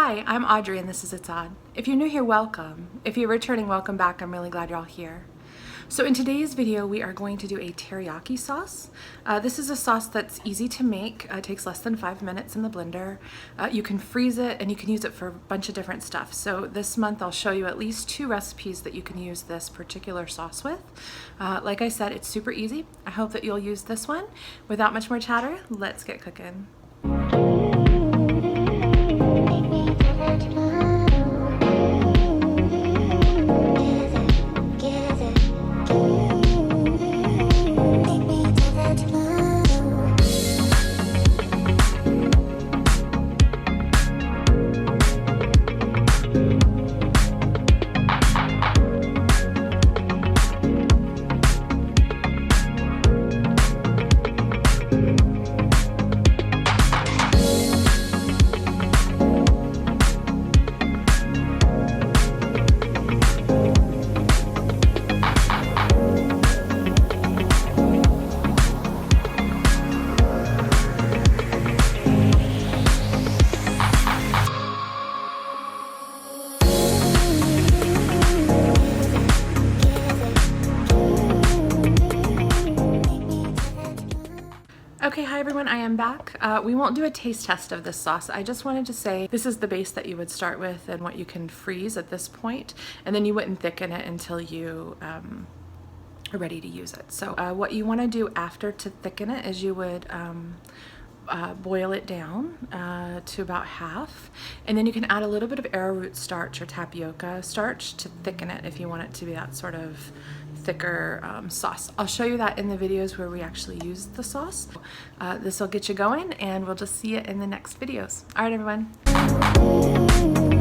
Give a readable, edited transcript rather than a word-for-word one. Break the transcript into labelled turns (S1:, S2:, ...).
S1: Hi, I'm Audrey and this is It's Odd. If you're new here, welcome. If you're returning, welcome back. I'm really glad you're all here. So in today's video, we are going to do a teriyaki sauce. This is a sauce that's easy to make. It takes less than 5 minutes in the blender. You can freeze it and you can use it for a bunch of different stuff. So this month I'll show you at least 2 recipes that you can use this particular sauce with. Like I said, it's super easy. I hope that you'll use this one. Without much more chatter, let's get cooking. Okay, hi everyone, I am back. We won't do a taste test of this sauce. I just wanted to say this is the base that you would start with and what you can freeze at this point, and then you wouldn't thicken it until you are ready to use it. So what you want to do after to thicken it is you would boil it down to about half, and then you can add a little bit of arrowroot starch or tapioca starch to thicken it if you want it to be that sort of thicker sauce. I'll show you that in the videos where we actually use the sauce. This will get you going, and we'll just see it in the next videos. All right, everyone.